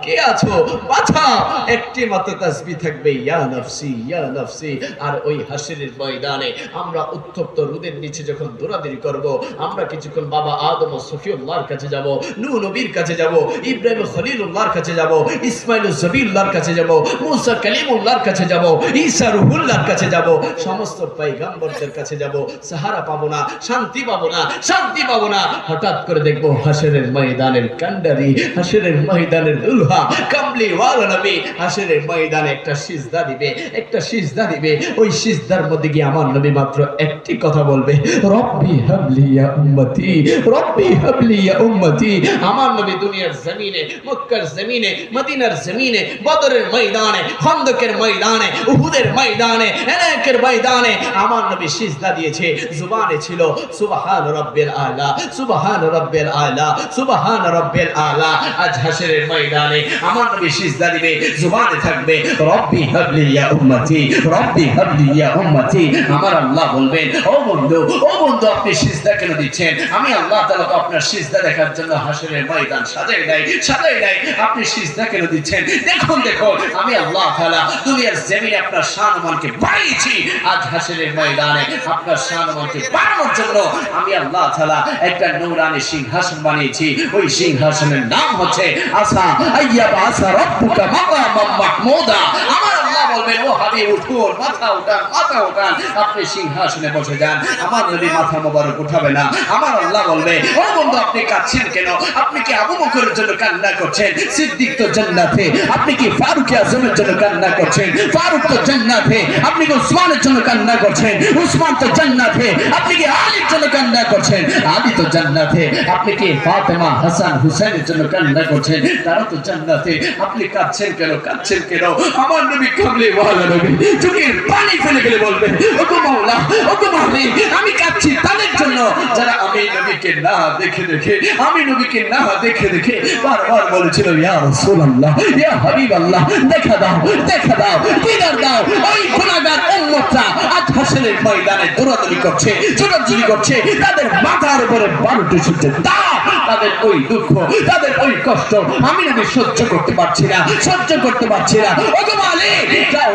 কে আছো বাঁচাও, একটি মাত্র তাসবিহ থাকবে ইয়া নফসি ইয়া নফসি। আর ওই হাসরের ময়দানে আমরা উত্তপ্ত রোদের নিচে যখন দৌড়াদৌড়ি করব, আমরা কিছুক্ষণ বাবা আদম ও সফিউল্লাহর কাছে যাব, নূহ নবীর কাছে যাব, ইব্রাহিম খলিলুল্লাহর কাছে যাব, ইসমাইল জবিউল্লাহর কাছে যাব, মুসা কালিমুল্লাহর কাছে যাব, ঈসা রূহুল্লাহর কাছে যাব, সমস্ত পয়গম্বরদের কাছে যাব। সাহারা পাবো না, শান্তি পাবো না, শান্তি পাবো না। হঠাৎ করে দেখবো হাসরের ময়দানের কান্ডারি, হাসরের ময়দানের দুলহা কামলি ওয়ালা নবী হাসরের ময়দানে একটা সিজদা দিবে, একটা সিজদা দিবে। ওই সিজদার মধ্যে গিয়ে আমার নবী মাত্র একটি কথা বলবে, রব্বি হাবলি ইয়া উম্মতি, রব্বি হাবলি ইয়া উম্মতি। আমার নবী দুনিয়ার জমিনে, মক্কার জমিনে, মদিনার জমিনে, বদরের ময়দানে, খন্দকের ময়দানে, উহুদের ময়দানে, এলাকের ময়দানে আমার নবী সিজদা দিয়েছে। জুবানে ছিল সুবহান রাব্বিল আলা, সুবহান রাব্বিল আলা, সুবহান রাব্বিল আলা। আজ হাসরের ময়দানে আমার নবী সিজদা দিবে, জুবানে থাকবে রব্বি হাবলি ইয়া উম্মতি, রব্বি হাবলি ইয়া উম্মতি। আমার আল্লাহ বলবেন, ও বন্ধু, ও বন্ধু, আপনি সিজদা কেন দিচ্ছেন? আমি আল্লাহ তাআলা তো আপনার সিজদা দেখার জন্য হাসরের ময়দান সাজাই নাই, সাজাই নাই। আপনি সিজদা কেন দিচ্ছেন? দেখুন দেখুন, আমি আল্লাহ তাআলা দুনিয়ার জমিনে আপনার শান-ও-মানকে বাড়িয়েছি। আজ হাসরের ময়দানে আপনার শান-ও-মানকে বাড়ানোর জন্য আমি আল্লাহ তাআলা একটা নূরানি সিংহাসন বানিয়েছি। ওই সিংহাসনের নাম হচ্ছে আসা আইয়াবা আসা রাব্বুকা মাকামাম মাহমুদা। আমার আল্লাহ বলবেন, ও হাবিব উঠুন, মাথা উঠান, মাথা উঠান, আপনি সিংহাসনে বসে যান। আমার নবী মাথা মোবারক উঠাবে না। আমার আল্লাহ বলবে, ও বন্ধু, আপনি কাঁদছেন কেন? আপনি কি আবু বকরের জন্য কান্না করছেন? সিদ্দিক তো জান্নাতে। আপনি কি ফারুক আজমের জন্য কান্না করছেন? ফারুক তো জান্নাতে। আপনি কি উসমানের জন্য কান্না করছেন? উসমান তো জান্নাতে। আপনি কি আলীর জন্য কান্না করছেন? আলী তো জান্নাতে। আপনি কি ফাতেমা, হাসান, হুসাইনের জন্য কান্না করছেন? তারা তো জান্নাতে। আপনি কাঁদছেন কেন? কাঁদছেন কেন? আমার নবী কামলে ওয়ালা নবী চোখের পানি ফেলে ফেলে বলবেন, ওগো মাওলা, ওগো মালিক, আমি কাঁদছি তাদের জন্য যারা আমি নবীকে না দেখে দেখে, আমি নবীকে না দেখে দেখে বারবার বলেছিল, ইয়া রাসূলুল্লাহ, ইয়া হাবিবাল্লাহ, দেখা দাও, দেখা দাও, দিদার দাও। ওই গুনাহগার উম্মতরা আজ হাসরের ময়দানে দৌড়াদৌড়ি করছে, ছোটাছুটি করছে, তাদের মাথার উপরে বালুটি ছুটছে। দাও তাদের ওই দুঃখ, তাদের ওই কষ্ট আমি নবী সহ্য করতে পারছি না, সহ্য করতে পারছি না। ওগো মালিক, যাও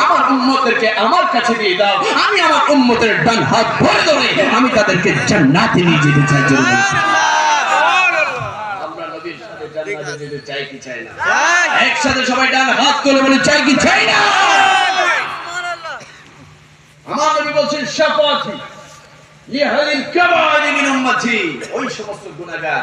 আমার উম্মতদেরকে আমার কাছে দিয়ে দাও। আমি আমার উম্মতের ডান হাত ধরে ধরে আমি তাদেরকে জান্নাতে নিয়ে যেতে চাই। আমরা নবীর সাথে জান্নাতে যেতে চাই কি চাই না? একসাথে সবাই ডান হাত তুলে বলে, চাই কি চাই না? আমার নবী বলছেন, শাফাআতি লিহাদিল কাবাইরি মিন উম্মতি, ওই সমস্ত গুনাহগার